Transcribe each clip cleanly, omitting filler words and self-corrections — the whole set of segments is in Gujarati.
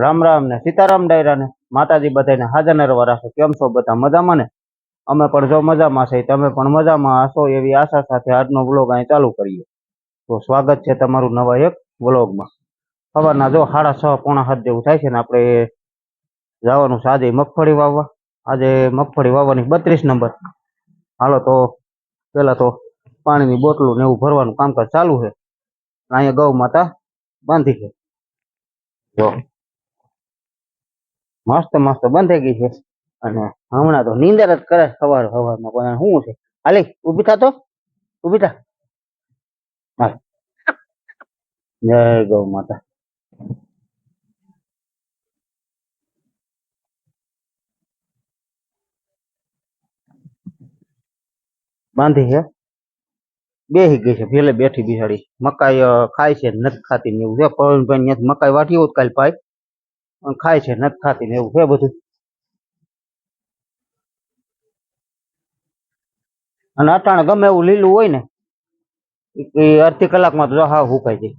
રામ રામ ને સીતારામ ડાયરા ને માતાજી બધાને હાજર નરવા રાખો। કેમ છો બધા મજામાં ને? અમે પણ જો મજામાં છે, તમે પણ મજામાં હશો એવી આશા સાથે આજનો વ્લોગ અહીં ચાલુ કરીએ। તો સ્વાગત છે તમારું નવા એક વ્લોગમાં। સવારના જો 6:30 પોણા 7 જેવું થાય છે ને આપણે જવાનું છે આજે મગફળી વાવવા। આજે મગફળી વાવવાની 32 નંબર। હાલો તો પેલા તો પાણીની બોટલું ને એવું ભરવાનું કામકાજ ચાલુ છે। અહીંયા ગૌ માતા બાંધી છે જો મસ્ત મસ્ત બંધાઈ ગઈ છે અને હમણાં તો નીંદર જ કરે સવાર સવારમાં। પણ શું છે હાલી ઊભી થા તો ઊભી થા। હાલ જય ગૌ માતા। બાંધી છે બેહી ગઈ છે પેલે બેઠી બિહાડી। મકાઈ ખાય છે નથી ખાતી ને એવું છે। પવનભાઈ મકાઈ વાટી હોત કાલ પાય ખાય છે નથી ખાતી ને એવું છે બધું। અને અટાણે ગમે એવું લીલું હોય ને એ અડધી કલાકમાં તો હાવ સુકાઈ જાય।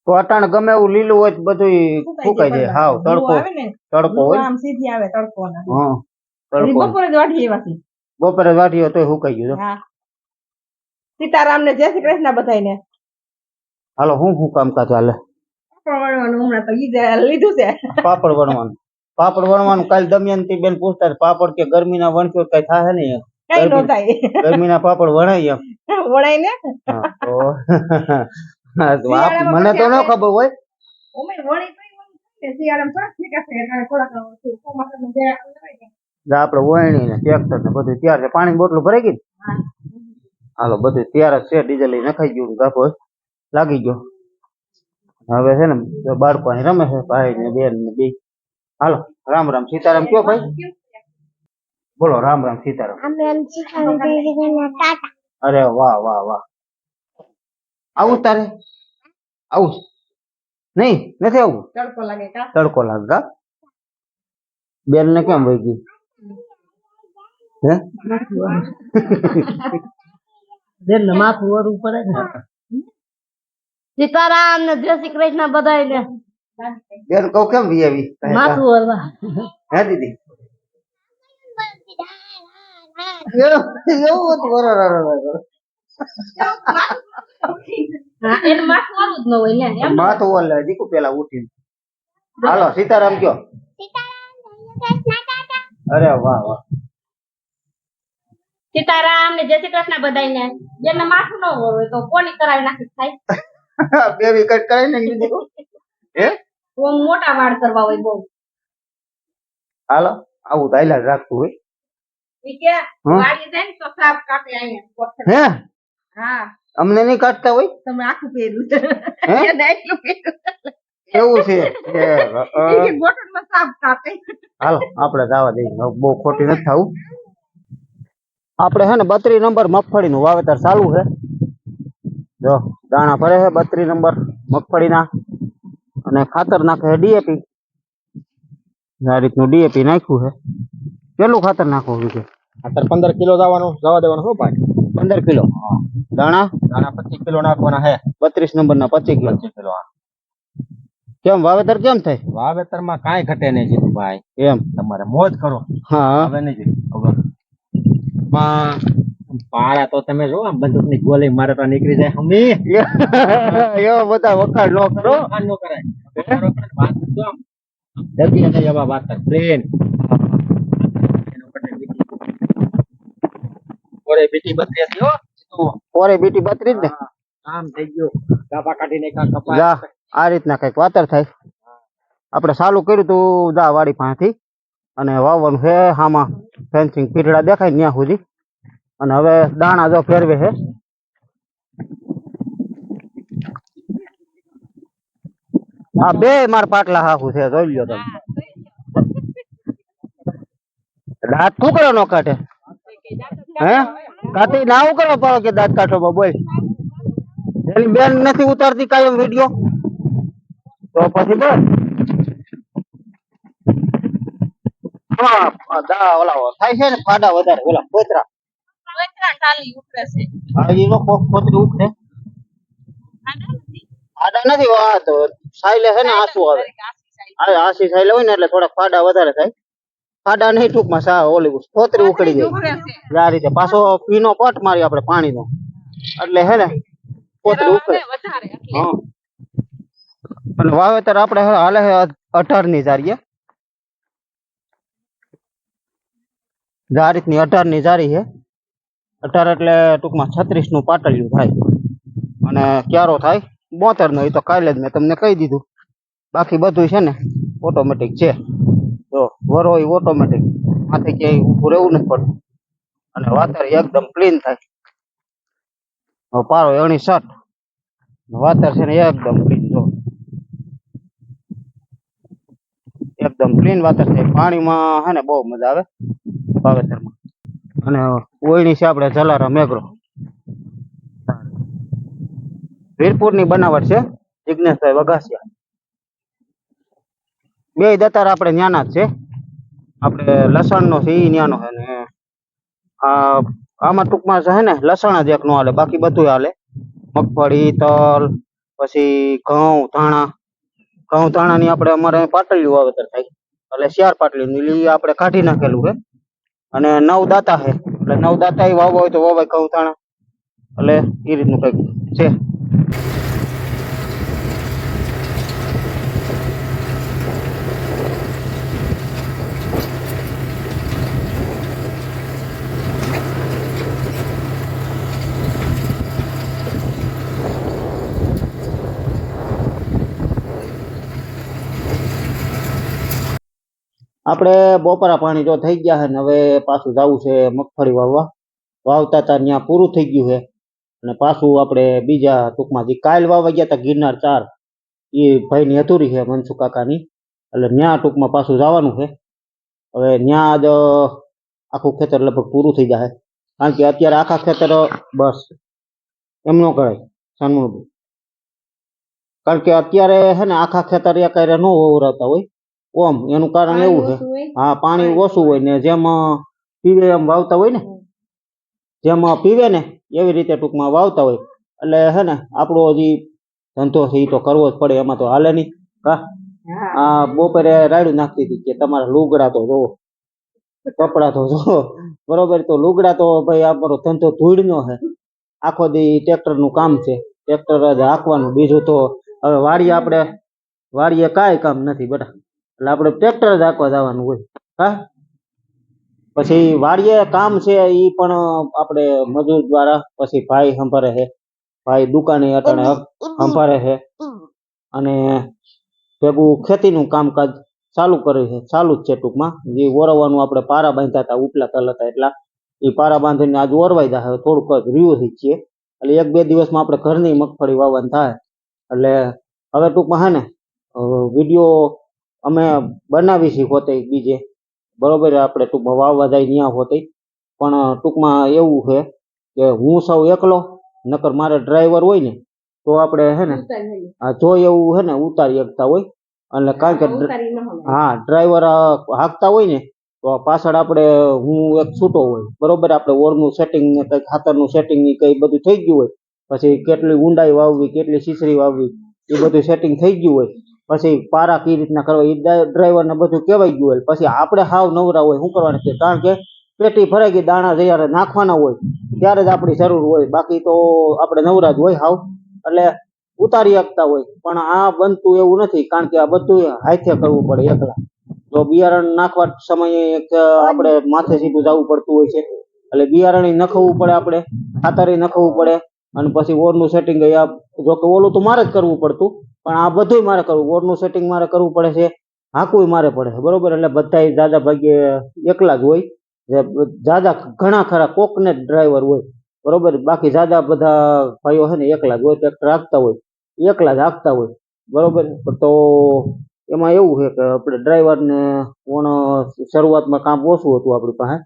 તો અટાણે ગમે એવું લીલું હોય બધું સુકાઈ જાય હાવ। તડકો તડકો હોય હા તડકો બપોરે વાટી હોય તો સુકાઈ ગયું। સીતારામ ને જય શ્રી કૃષ્ણ બધાને। હાલો હું કામકાજ હાલે? પાપડ વણવાનું પાપડ વણવાનું કાલ દમયંતી બેન પૂછતા પાપડ કે ગરમી ના વણશો કઈ થાય ને? કઈ નો થાય ગરમી ના પાપડ વણાય એમ વણાય ને તો મને તો ન ખબર હોય આપડે વણી ને ટ્રેક્ટર ને બધું તૈયાર છે। પાણી બોટલું ભરાઈ ગઈ? હાલો બધું તૈયાર જ છે। ડીઝલ નખાઈ ગયું ગાભો લાગી ગયો। હવે છે ને બાળકો અહીં રમે છે ભાઈ ને બેન ને બે। હાલો રામ રામ સીતારામ કયો ભાઈ બોલો રામ રામ સીતારામ। અરે વાહ વાહ વાહ આવું તારે આવું નહીં નથી આવું? તડકો લાગે બેન ને કેમ વહી ગઈ હે? બેન ને માથું વરવું પડે ને। સીતારામ ને જય શ્રી કૃષ્ણ બધાને। બેન કહું કેમ વી આવી માથું વરવા હે દીદી એવું હતું માથું વર લે દીકુ પેલા ઉઠીને। હાલો સીતારામ કયો? અરે વાહ વાહ સીતારામ ને જય શ્રી કૃષ્ણ બધાને। જેને માથું ન હોય તો કોની કરાવી નાખી થાય બે વિકેટ કરાવી નાખી દીકુ હે બહુ મોટા વાળ કરવા હોય બહુ। હાલો આવું તો આઈલા રાખતું હોય કે વાડી જાય ને તો સાપ કાપે અહીંયા હે હા અમને નહીં કાટતા હોય તમે આખું પહેર્યું છે હે દાઈલું પહેર્યું એવું છે એ બોટલમાં સાપ કાપે। હાલો આપણે જવા દઈએ બહુ ખોટી નથી થાવું। આપણે હે ને 32 નંબર મગફળીનું વાવેતર ચાલુ છે। જો દાણા ભરે છે 32 નંબર મગફળીના અને ખાતર નાખે છે ડીએપી। આ રીતનું ડીએપી નાખ્યું છે। કેટલું ખાતર નાખવું છે? ખાતર 15 કિલો જવા દેવાનું હો ભાઈ 15 કિલો દાણા 25 કિલો નાખવાના હે। 32 નંબરના 25 કિલો કેમ વાવેતર કેમ થાય? વાવેતરમાં કાંઈ ઘટે નહીં જીતુભાઈ એમ તમારે મોજ કરો। હા હવે નહીં પાડા તો તમે જો બંદૂકની ગોળી મારે તો નીકળી જાય હમી એવા બધા વખાણ ન કરો ન કરાય વાત તો આમ ડબી અને એવા વાત પ્લેન ઓરે બીટી 32 હતી હો ઓરે બીટી 32 ને કામ થઈ ગયું ગાભા કાઢીને કપાસ જા આ રીતના કઈક વાતર થાય। આપણે ચાલુ કર્યું તું જા વાડી પાસેથી અને વાવવાનું છે હામાં ફેન્સિંગ પીઠડા દેખાય ત્યાં સુધી અને હવે દાણા જો ફેરવે છે। આ બે માર પાટલા હાખું છે જોઈ લ્યો તમે। દાંત શું કરો નો કાઢે હે કાઢી ના હું કરવા પડો કે દાંત કાઢો બોલ એની બેન નથી ઉતારતી કાયમ વિડીયો તો પછી બસ હા ઓલા થાય છે ને ફાડા વધારે ઓલા કોતરા હા એ નો કોતરી ઉખડે ફાડા નથી આ તો સાયલે છે ને આંસુ આવે આસી સાયલે હોય ને એટલે થોડા ફાડા વધારે થાય ફાડા નહીં ટૂંકમાં સા ઓલી કોતરી ઉખડી જાય આ રીતે પાછો પીનો પટ મારી આપણે પાણીનો એટલે હે ને કોતરી ઉખડે હા અને વાવેતર આપણે હાલે છે 18 ની જારીએ આ રીતની 18 ની જારી છે 18 એટલે ટૂંકમાં 36 નું પાટલિયું થાય અને ક્યારો થાય 72 નો એ તો કાલે જ મેં તમને કહી દીધું બાકી બધું છે ને ઓટોમેટિક છે તો વરો એ ઓટોમેટિક માથે ક્યાંય ઊભું રહેવું નથી પડતું અને વાતર એકદમ ક્લીન થાય પારો 60 વાતર છે ને એકદમ ક્લીન જો એકદમ ક્લીન વાતર છે પાણીમાં છે ને બહુ મજા આવે વાવેતરમાં અને ઓયણી છે આપણે જલારામ મેઘરો વીરપુર ની બનાવટ છે જિગ્નેશભાઈ વઘાસિયા બે દતાર આપણે ન્યાના જ છે આપણે લસણ નો છે ઈ ન્યાનો છે ને આમાં ટૂંકમાં છે ને લસણ જ એક નો હાલે બાકી બધું હાલે મગફળી તલ પછી ઘઉં ધાણા ની આપણે અમારે પાટલિયું વાવેતર થાય એટલે 4 પાટલી આપણે કાઢી નાખેલું છે અને 9 દાતા છે એટલે 9 દાતા વાવવા હોય તો વાવાય ઘઉં ધાણા એટલે એ રીતનું કઈક છે આપણે બપોરા પાણી જો થઈ ગયા છે ને હવે પાછું જવું છે મગફળી વાવવા વાવતા હતા ત્યાં પૂરું થઈ ગયું છે અને પાછું આપણે બીજા ટૂંકમાં જે કાલ વાવવા ગયા હતા ગિરનાર 4 એ ભાઈની અધૂરી છે મનસુખ કાકાની એટલે ત્યાં ટૂંકમાં પાછું જવાનું છે હવે ત્યાં જ આખું ખેતર લગભગ પૂરું થઈ જાય કારણ કે અત્યારે આખા ખેતર બસ એમ ન કરાય સાનમું કારણ કે અત્યારે છે ને આખા ખેતર એકારે ન ઓવરાવતા હોય ઓમ એનું કારણ એવું છે હા પાણી ઓછું હોય ને જેમ પીવે એમ વાવતા હોય ને જેમ પીવે ને એવી રીતે ટૂંકમાં વાવતા હોય એટલે હે ને આપણો હજી ધંધો છે એ તો કરવો જ પડે એમાં તો હાલે નહીં આ બપોરે રાયડું નાખતી હતી કે તમારા લુગડા તો જોવો કપડા તો જોવો બરોબર તો લુગડા તો ભાઈ આપણો ધંધો ધૂળનો છે આખો દી ટ્રેક્ટર નું કામ છે ટ્રેક્ટર જ હાંકવાનું બીજું તો હવે વાડીએ કાંઈ કામ નથી બેટા એટલે આપણે ટ્રેક્ટર જ હાંકવા જવાનું હોય હા પછી વાડીએ કામ છે એ પણ આપણે મજૂર દ્વારા પછી ભાઈ સંભાળે છે ભાઈ દુકાને અટાણે સંભાળે છે અને ભેગું ખેતીનું કામકાજ ચાલુ કરે છે ચાલુ જ છે ટૂંકમાં જે ઓરવવાનું આપણે પારા બાંધ્યા હતા ઉપલા તલ હતા એટલા એ પારા બાંધીને આજ ઓરવાઈ જાય થોડુંક જ રહ્યું જ છીએ એટલે 1-2 દિવસમાં આપણે ઘરની મગફળી વાવવાનું થાય એટલે હવે ટૂંકમાં હે ને વિડીયો અમે બનાવી છીએ હોતે બીજે બરોબર આપણે ટૂંકમાં વાવવા જાય ત્યાં હોતે પણ ટૂંકમાં એવું છે કે હું સૌ એકલો નકર મારે ડ્રાઈવર હોય ને તો આપણે હે ને જો એવું હે ને ઉતારી શકતા હોય એટલે કારણ કે હા ડ્રાઈવર હાંકતા હોય ને તો પાછળ આપણે હું એક છૂટો હોય બરોબર આપણે ઓરનું સેટિંગ ને કઈ ખાતરનું સેટિંગ ની કઈ બધું થઈ ગયું હોય પછી કેટલી ઊંડાઈ વાવવી કેટલી સીસરી વાવવી એ બધું સેટિંગ થઈ ગયું હોય પછી પારા કઈ રીતના કરવા એ ડ્રાઈવર ને બધું કહેવાય ગયું હોય પછી આપણે હાવ નવરા હોય શું કરવાનું છે કારણ કે પેટી ભરાઈ ગઈ દાણા જ્યારે નાખવાના હોય ત્યારે જ આપણી જરૂર હોય બાકી તો આપણે નવરા જ હોય હાવ એટલે ઉતારી શકતા હોય પણ આ બનતું એવું નથી કારણ કે આ બધું હાથે કરવું પડે એકલા જો બિયારણ નાખવા સમયે આપણે માથે સીધું જવું પડતું હોય છે એટલે બિયારણ નખવું પડે આપણે ખાતર નખવું પડે અને પછી ઓરનું સેટિંગ જો કે ઓલું તો મારે જ કરવું પડતું પણ આ બધું મારે કરવું ઓરનું સેટિંગ મારે કરવું પડે છે હાંકવું મારે પડે છે બરોબર એટલે બધા દાદા ભાગે એકલા જ હોય જાદા ઘણા ખરા કોકને જ ડ્રાઈવર હોય બરોબર બાકી જાદા બધા ભાઈઓ છે ને એકલા જ હોય ટ્રેક્ટર હાંકતા હોય એકલા જ હાંકતા હોય બરોબર તો એમાં એવું છે કે આપણે ડ્રાઈવરને પણ શરૂઆતમાં કામ ઓછું હતું આપણી પાસે,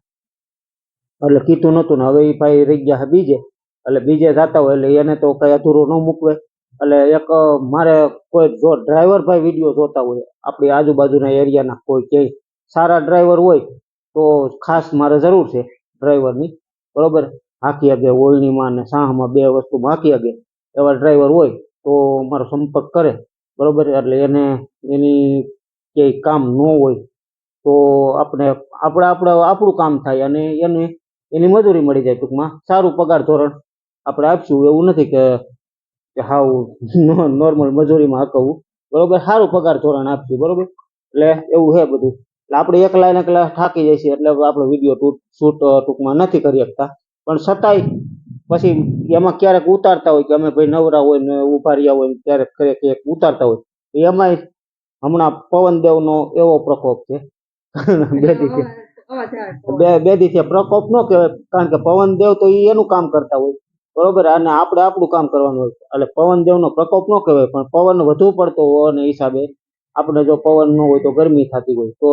એટલે કીધું નહોતું ને હવે એ ભાઈ રહી ગયા છે બીજે, એટલે બીજે જતા હોય એટલે એને તો કઈ અધૂરો ન મૂકવે. એટલે એક મારે કોઈ જો ડ્રાઈવર ભાઈ વિડીયો જોતા હોય આપણી આજુબાજુના એરિયાના કોઈ ક્યાંય સારા ડ્રાઈવર હોય તો ખાસ મારે જરૂર છે ડ્રાઈવરની, બરોબર. હાંકી અગે ઓળણીમાં ને સાહમાં બે વસ્તુમાં હાંકી અગે એવા ડ્રાઈવર હોય તો મારો સંપર્ક કરે, બરોબર. એટલે એને એની ક્યાંય કામ ન હોય તો આપણું કામ થાય અને એની મજૂરી મળી જાય. ટૂંકમાં સારું પગાર ધોરણ આપણે આપશું, એવું નથી કે હાવ નોર્મલ મજૂરીમાં હકવું, બરોબર. સારું પગાર ધોરણ આપશું, બરોબર. એટલે એવું છે બધું. એટલે આપણે એકલા થાકી જાય છે એટલે આપણે વિડીયો શૂટ ટૂંકમાં નથી કરી શકતા, પણ છતાંય પછી એમાં ક્યારેક ઉતારતા હોય કે અમે ભાઈ નવરા હોય ને ઉભા રહ્યા હોય ક્યારેક ઉતારતા હોય એમાંય હમણાં પવનદેવનો એવો પ્રકોપ છે બે દિવસે પ્રકોપ ન કહેવાય, કારણ કે પવનદેવ તો એનું કામ કરતા હોય, બરોબર, અને આપણે આપણું કામ કરવાનું હોય. એટલે પવનદેવનો પ્રકોપ ન કહેવાય, પણ પવન વધુ પડતો હોવાને હિસાબે આપણે જો પવન ન હોય તો ગરમી થતી હોય તો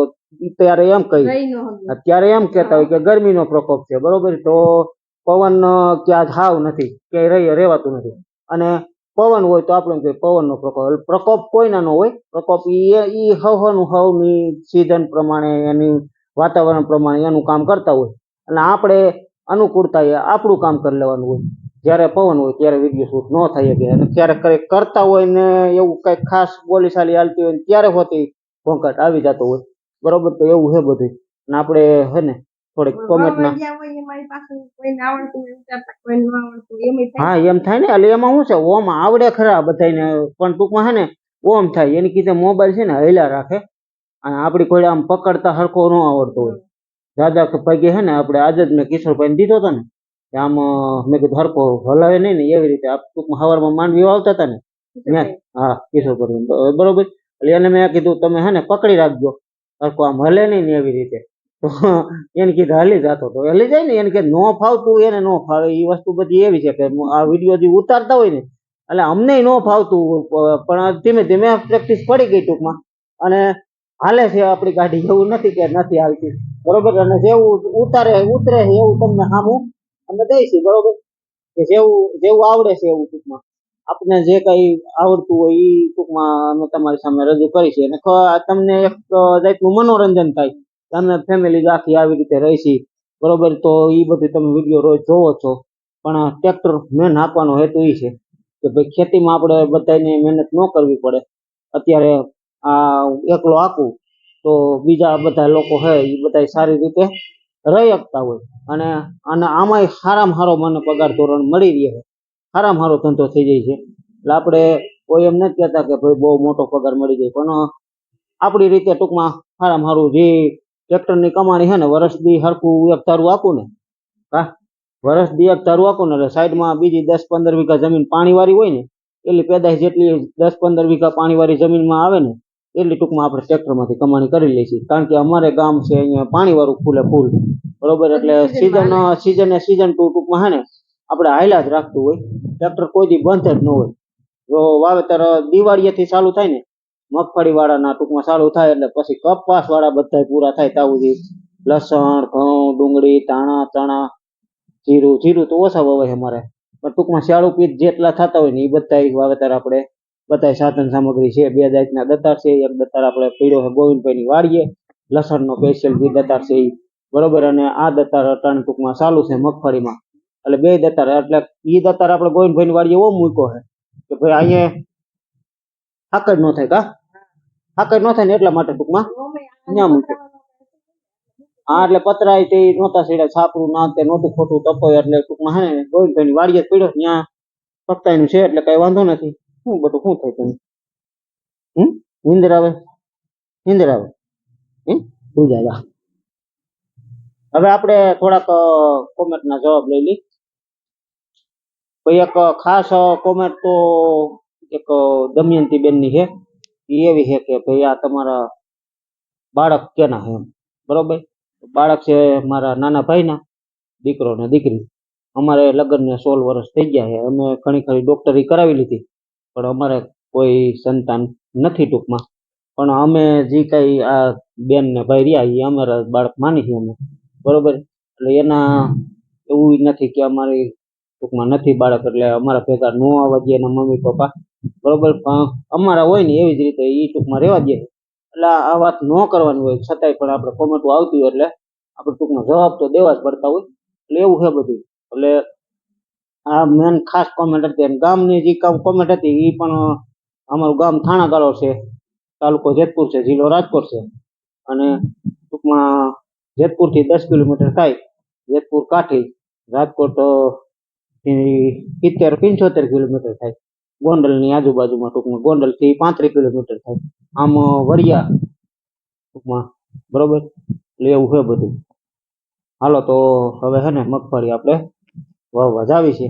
ત્યારે એમ કહી અત્યારે એમ કહેતા હોય કે ગરમીનો પ્રકોપ છે, બરોબર. તો પવન ક્યાં હાવ નથી, ક્યાંય રહેવાતું નથી. અને પવન હોય તો આપણે કહીએ પવનનો પ્રકોપ કોઈના ન હોય. પ્રકોપ ઈ હવની સિઝન પ્રમાણે એની વાતાવરણ પ્રમાણે એનું કામ કરતા હોય, અને આપણે અનુકૂળતા આપણું કામ કરી લેવાનું હોય. જ્યારે પવન હોય ત્યારે વિડીયો શૂટ ન થઈ શકે, અને ક્યારેક કંઈક કરતા હોય ને એવું કંઈક ખાસ બોલીશાલી હાલતી હોય ત્યારે હોતી ઘોંઘાટ આવી જતો હોય, બરોબર. તો એવું છે બધું. અને આપણે હે ને થોડીક કોમેન્ટના હા એમ થાય ને. એટલે એમાં શું છે, ઓમ આવડે ખરા બધાને, પણ ટૂંકમાં છે ને ઓમ થાય એની કીધે મોબાઈલ છે ને હૈલા રાખે, અને આપણી કોઈ આમ પકડતા હરખો ન આવડતો હોય. દાદા પગે છે ને આપણે આજ જ મેં કિશોરભાઈને દીધો હતો ને આમ, મેં કીધું હરખો હલાવે નહીં ને એવી રીતે ટૂંકમાં સવારમાં માંડવી આવતા હતા ને હા કિશોરભાઈ, બરોબર. એટલે એને મેં કીધું તમે હે ને પકડી રાખજો હરખો આમ હલે નહીં ને એવી રીતે. તો એને કીધું હલી જતો તો હલી જાય ને, એને કે નો ફાવતું એને નો ફાવે. એ વસ્તુ બધી એવી છે કે આ વિડીયો જે ઉતારતા હોય ને એટલે અમને નો ફાવતું, પણ ધીમે ધીમે પ્રેક્ટિસ પડી ગઈ ટૂંકમાં, અને હાલે છે આપણી ગાડી. એવું નથી કે નથી હાલતી, બરોબર. અને જેવું ઉતરે એવું તમને સામું અમે દઈશું, બરોબર. કે જેવું આવડે છે એવું ટૂંકમાં આપણે જે કઈ આવડતું હોય એ ટૂંકમાં અમે તમારી સામે રજૂ કરીશું, અને તમને એક જાતનું મનોરંજન થાય. તમે ફેમિલી આખી આવી રીતે રહીશી, બરોબર. તો એ બધું તમે વિડીયો રોજ જોવો છો, પણ ટ્રેક્ટર મેન આપવાનો હેતુ એ છે કે ભાઈ ખેતીમાં આપણે બધાને મહેનત ન કરવી પડે. અત્યારે આ એકલો આખું તો બીજા બધા લોકો છે એ બધા સારી રીતે રહી શકતા હોય, અને આમાંય સારામાં સારો મને પગાર ધોરણ મળી રહે છે, સારામાં સારો ધંધો થઈ જાય છે. એટલે આપણે કોઈ એમ નથી કહેતા કે ભાઈ બહુ મોટો પગાર મળી જાય, પણ આપણી રીતે ટૂંકમાં સારામાં સારું જે ટ્રેક્ટરની કમાણી છે ને વર્ષ દી હરખું એક તારું આપું ને, હા વર્ષ દી એક તારું આપું ને એટલે સાઈડમાં બીજી 10-15 વીઘા જમીન પાણીવાળી હોય ને એટલી પેદાશ જેટલી 10-15 વીઘા પાણીવાળી જમીનમાં આવે ને એટલી ટૂંકમાં આપણે ટ્રેક્ટરમાંથી કમાણી કરી લઈશું. કારણ કે અમારે ગામ છે અહીંયા પાણીવાળું ફૂલ, બરોબર. એટલે સીઝન ટૂંકમાં છે ને આપણે હાયલા જ રાખતું હોય, ટ્રેક્ટર કોઈ દી બંધ જ ન હોય. જો વાવેતર દિવાળીએથી ચાલુ થાય ને મગફળી વાળાના ટૂંકમાં ચાલુ થાય એટલે પછી કપાસ વાળા બધા પૂરા થાય ત્યાં સુધી લસણ, ઘઉં, ડુંગળી, ધાણા, ચણા, જીરું તો ઓછા વવાય અમારે, પણ ટૂંકમાં શાળુ પીત જેટલા થતા હોય ને એ બધા વાવેતર આપણે બધા સાધન સામગ્રી છે. 2 જાતના દતાર છે, એક દતાર આપણે પીડ્યો છે ગોવિંદભાઈની વાડીએ, લસણનો સ્પેશિયલ જે દતાર છે એ, બરોબર. અને આ દતાર અટાણ ટૂંકમાં ચાલુ છે મગફળીમાં, એટલે 2 દતાર. એટલે એ દતાર આપણે ગોવિંદભાઈની વાડીએ એવો મૂક્યો છે કે ભાઈ અહીંયા હાકડ ન થાય, હાકડ ન થાય ને એટલા માટે ટૂંકમાં ત્યાં મૂક્યો. હા એટલે પતરાય તે નહોતા સીડા, છાપરું ના તે નહોતું ખોટું તપોય, એટલે ટૂંકમાં હે ને ગોવિંદભાઈની વાડીએ પડ્યો ત્યાં પત્તાનું છે એટલે કઈ વાંધો નથી. શું બધું શું થાય તમે નીંદર આવે પૂજા. હવે આપણે થોડાક કોમેન્ટના જવાબ લઈ લઈ. એક ખાસ કોમેન્ટ તો એક દમયંતી બેનની છે, એ એવી છે કે ભાઈ આ તમારા બાળક કેના છે એમ, બરોબર. બાળક છે મારા નાના ભાઈના દીકરો ને દીકરી. અમારે લગ્નને 16 વર્ષ થઈ ગયા છે, અમે ઘણી ખરી ડોક્ટરી કરાવી લીધી પણ અમારે કોઈ સંતાન નથી ટૂંકમાં. પણ અમે જે કઈ આ બેન ને ભાઈ રહ્યા એ અમારા બાળક માની છીએ અમે, બરોબર. એટલે એના એવું નથી કે અમારી ટૂંકમાં નથી બાળક એટલે અમારા ભેગા ન આવવા દે એના મમ્મી પપ્પા, બરોબર. પણ અમારા હોય ને એવી જ રીતે એ ટૂંકમાં રહેવા દે. એટલે આ વાત ન કરવાની હોય, છતાંય પણ આપણે કોમેન્ટો આવતી હોય એટલે આપણે ટૂંકમાં જવાબ તો દેવા જ પડતા હોય. એટલે એવું છે બધું. એટલે આ મેન ખાસ કોમેન્ટ હતી. અને ગામની જે કોમેન્ટ હતી એ પણ અમારું ગામ થાણા ગાળો છે, તાલુકો જેતપુર છે, જિલ્લો રાજકોટ છે. અને ટૂંકમાં જેતપુર થી 10 કિલોમીટર થાય, જેતપુર કાઠી, રાજકોટ 70-75 કિલોમીટર થાય. ગોંડલની આજુબાજુમાં ટૂંકમાં ગોંડલ થી 35 કિલોમીટર થાય. આમ વડિયા ટૂંકમાં, બરોબર. એટલે એવું છે બધું. હાલો તો હવે છે ને મગફળી આપણે વાવવા જાવી છે.